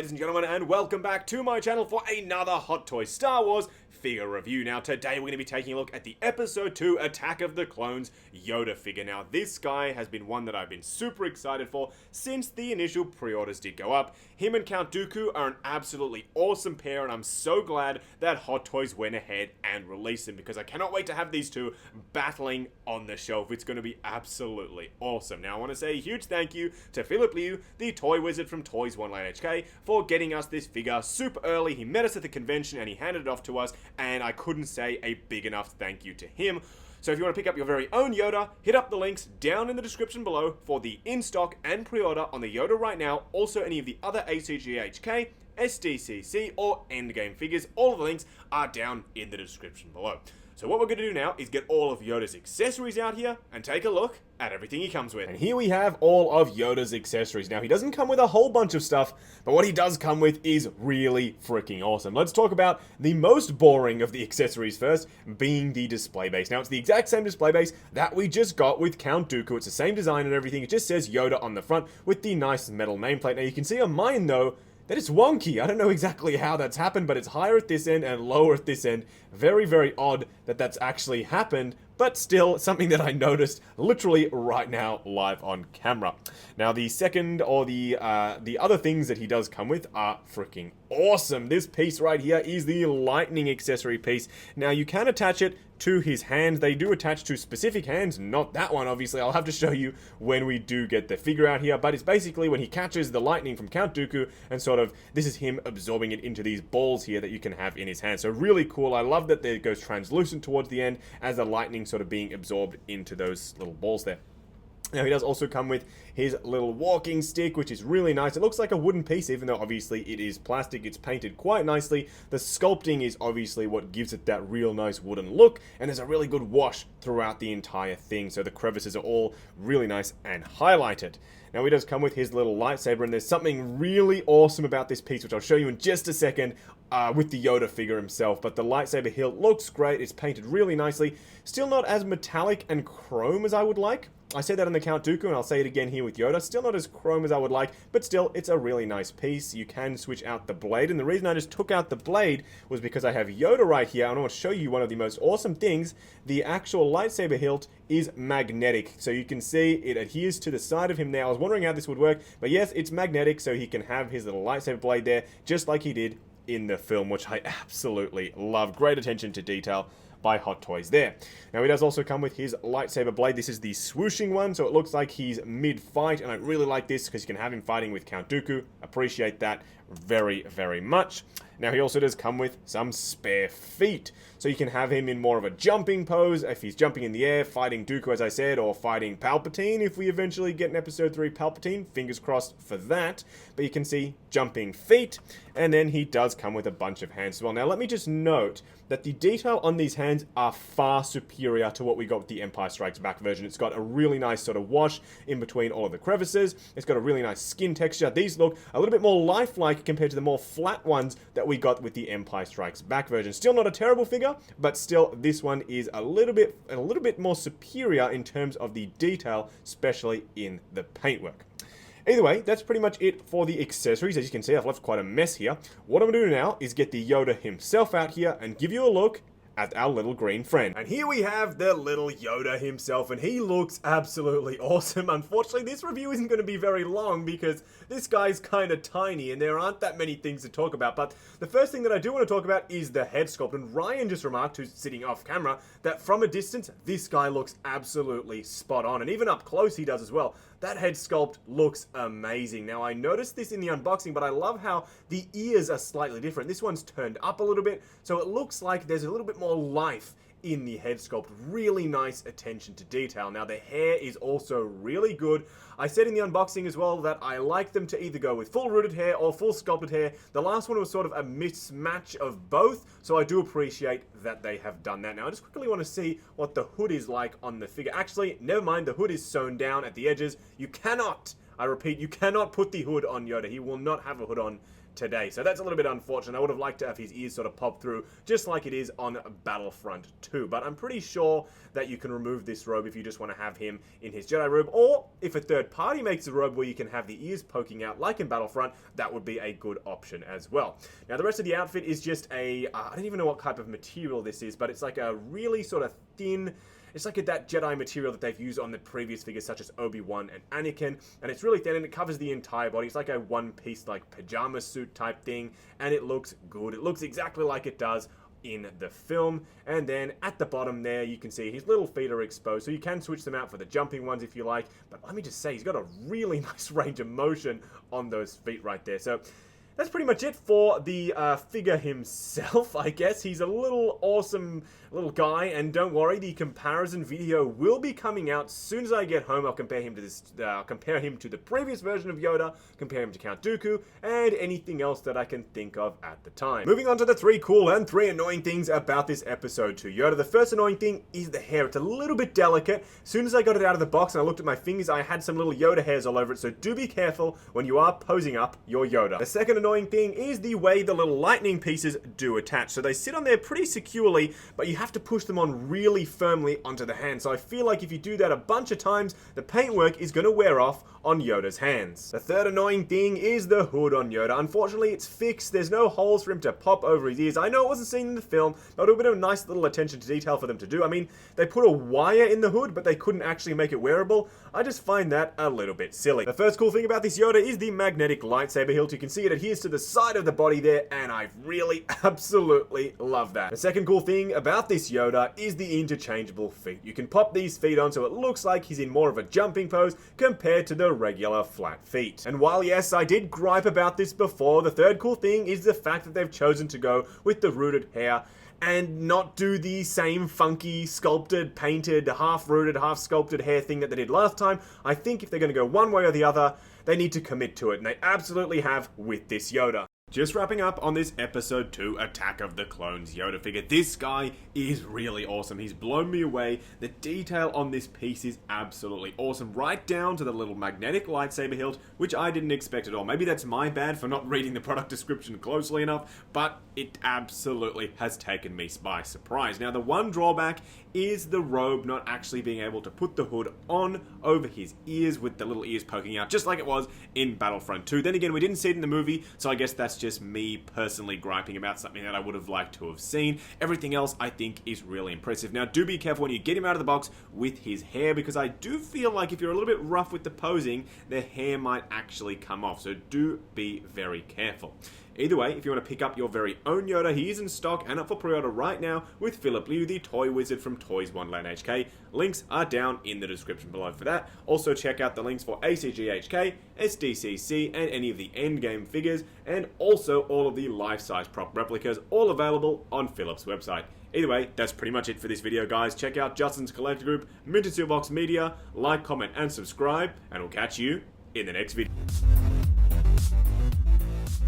ladies and gentlemen, and welcome back to my channel for another Hot Toys Star Wars figure review. Now, today we're going to be taking a look at the Episode 2 Attack of the Clones Yoda figure. Now, this guy has been one that I've been super excited for since the initial pre-orders did go up. Him and Count Dooku are an absolutely awesome pair, and I'm so glad that Hot Toys went ahead and released him, because I cannot wait to have these two battling on the shelf. It's going to be absolutely awesome. Now, I want to say a huge thank you to Philip Liu, the toy wizard from Toys Online HK, for getting us this figure super early. He met us at the convention and he handed it off to us, and I couldn't say a big enough thank you to him. So if you want to pick up your very own Yoda, hit up the links down in the description below for the in-stock and pre-order on the Yoda right now. Also, any of the other ACGHK, SDCC, or Endgame figures, all of the links are down in the description below. So what we're going to do now is get all of Yoda's accessories out here and take a look at everything he comes with. And here we have all of Yoda's accessories. Now, he doesn't come with a whole bunch of stuff, but what he does come with is really freaking awesome. Let's talk about the most boring of the accessories first, being the display base. Now, it's the exact same display base that we just got with Count Dooku. It's the same design and everything. It just says Yoda on the front with the nice metal nameplate. Now, you can see on mine, though, that it's wonky. I don't know exactly how that's happened, but it's higher at this end and lower at this end. Very, very odd that that's actually happened, but still something that I noticed literally right now live on camera. Now, the second, or the other things that he does come with are freaking awesome. This piece right here is the lightning accessory piece. Now, you can attach it to his hands. They do attach to specific hands, not that one, obviously. I'll have to show you when we do get the figure out here, but it's basically when he catches the lightning from Count Dooku, and sort of, this is him absorbing it into these balls here that you can have in his hand. So really cool. I love that it goes translucent towards the end as the lightning sort of being absorbed into those little balls there. Now, he does also come with his little walking stick, which is really nice. It looks like a wooden piece, even though obviously it is plastic. It's painted quite nicely. The sculpting is obviously what gives it that real nice wooden look, and there's a really good wash throughout the entire thing, so the crevices are all really nice and highlighted. Now, he does come with his little lightsaber, and there's something really awesome about this piece, which I'll show you in just a second, with the Yoda figure himself. But the lightsaber hilt looks great. It's painted really nicely. Still not as metallic and chrome as I would like. I say that on the Count Dooku, and I'll say it again here with Yoda. Still not as chrome as I would like, but still, it's a really nice piece. You can switch out the blade, and the reason I just took out the blade was because I have Yoda right here, and I want to show you one of the most awesome things. The actual lightsaber hilt is magnetic, so you can see it adheres to the side of him now. I was wondering how this would work, but yes, it's magnetic, so he can have his little lightsaber blade there, just like he did in the film, which I absolutely love. Great attention to detail by Hot Toys there. Now, he does also come with his lightsaber blade. This is the swooshing one, so it looks like he's mid-fight, and I really like this because you can have him fighting with Count Dooku. Appreciate that very, very much. Now, he also does come with some spare feet, so you can have him in more of a jumping pose if he's jumping in the air, fighting Dooku, as I said, or fighting Palpatine if we eventually get an Episode 3 Palpatine. Fingers crossed for that. But you can see jumping feet, and then he does come with a bunch of hands as well. Now, let me just note that the detail on these hands are far superior to what we got with the Empire Strikes Back version. It's got a really nice sort of wash in between all of the crevices. It's got a really nice skin texture. These look a little bit more lifelike compared to the more flat ones that we got with the Empire Strikes Back version. Still not a terrible figure, but still this one is a little bit more superior in terms of the detail, especially in the paintwork. Either way, that's pretty much it for the accessories. As you can see, I've left quite a mess here. What I'm going to do now is get the Yoda himself out here and give you a look at our little green friend. And here we have the little Yoda himself, and he looks absolutely awesome. Unfortunately, this review isn't going to be very long because this guy's kind of tiny and there aren't that many things to talk about. But the first thing that I do want to talk about is the head sculpt. And Ryan just remarked, who's sitting off camera, that from a distance, this guy looks absolutely spot on. And even up close, he does as well. That head sculpt looks amazing. Now, I noticed this in the unboxing, but I love how the ears are slightly different. This one's turned up a little bit, so it looks like there's a little bit more life in the head sculpt. Really nice attention to detail. Now, the hair is also really good. I said in the unboxing as well that I like them to either go with full rooted hair or full sculpted hair. The last one was sort of a mismatch of both, so I do appreciate that they have done that. Now, I just quickly want to see what the hood is like on the figure. Actually, never mind, the hood is sewn down at the edges. You cannot, I repeat, you cannot put the hood on Yoda. He will not have a hood on today. So that's a little bit unfortunate. I would have liked to have his ears sort of pop through, just like it is on Battlefront 2. But I'm pretty sure that you can remove this robe if you just want to have him in his Jedi robe, or if a third party makes a robe where you can have the ears poking out like in Battlefront, that would be a good option as well. Now the rest of the outfit is just I don't even know what type of material this is, but it's like a really sort of thin, it's like that Jedi material that they've used on the previous figures such as Obi-Wan and Anakin, and it's really thin and it covers the entire body. It's like a one-piece like pajama suit type thing, and it looks good. It looks exactly like it does in the film. And then at the bottom there you can see his little feet are exposed, so you can switch them out for the jumping ones if you like, but let me just say he's got a really nice range of motion on those feet right there. So that's pretty much it for the figure himself, I guess. He's a little awesome little guy, and don't worry, the comparison video will be coming out as soon as I get home. I'll compare him to this, compare him to the previous version of Yoda, compare him to Count Dooku, and anything else that I can think of at the time. Moving on to the 3 cool and 3 annoying things about this episode 2 Yoda. The first annoying thing is the hair. It's a little bit delicate. As soon as I got it out of the box and I looked at my fingers, I had some little Yoda hairs all over it, so do be careful when you are posing up your Yoda. The second annoying thing is the way the little lightning pieces do attach. So they sit on there pretty securely, but you have to push them on really firmly onto the hand. So I feel like if you do that a bunch of times, the paintwork is going to wear off on Yoda's hands. The third annoying thing is the hood on Yoda. Unfortunately, it's fixed. There's no holes for him to pop over his ears. I know it wasn't seen in the film, but it would have been a nice little attention to detail for them to do. I mean, they put a wire in the hood, but they couldn't actually make it wearable. I just find that a little bit silly. The first cool thing about this Yoda is the magnetic lightsaber hilt. You can see it adheres to the side of the body there, and I really absolutely love that. The second cool thing about this Yoda is the interchangeable feet. You can pop these feet on so it looks like he's in more of a jumping pose compared to the regular flat feet. And while yes, I did gripe about this before, the third cool thing is the fact that they've chosen to go with the rooted hair and not do the same funky, sculpted, painted, half-rooted, half-sculpted hair thing that they did last time. I think if they're going to go one way or the other, they need to commit to it, and they absolutely have with this Yoda. Just wrapping up on this episode 2 Attack of the Clones Yoda figure. This guy is really awesome. He's blown me away. The detail on this piece is absolutely awesome. Right down to the little magnetic lightsaber hilt, which I didn't expect at all. Maybe that's my bad for not reading the product description closely enough, but it absolutely has taken me by surprise. Now, the one drawback is the robe not actually being able to put the hood on over his ears with the little ears poking out, just like it was in Battlefront 2. Then again, we didn't see it in the movie, so I guess that's just me personally griping about something that I would have liked to have seen. Everything else I think is really impressive. Now, do be careful when you get him out of the box with his hair, because I do feel like if you're a little bit rough with the posing, the hair might actually come off, so do be very careful. Either way, if you want to pick up your very own Yoda, he is in stock and up for pre-order right now with Philip Liu, the toy wizard from Toys Wonderland HK. Links are down in the description below for that. Also check out the links for ACG HK, SDCC, and any of the endgame figures, and also all of the life-size prop replicas, all available on Philip's website. Either way, that's pretty much it for this video, guys. Check out Justin's Collector Group, Minted Sealbox Media, like, comment, and subscribe, and we'll catch you in the next video.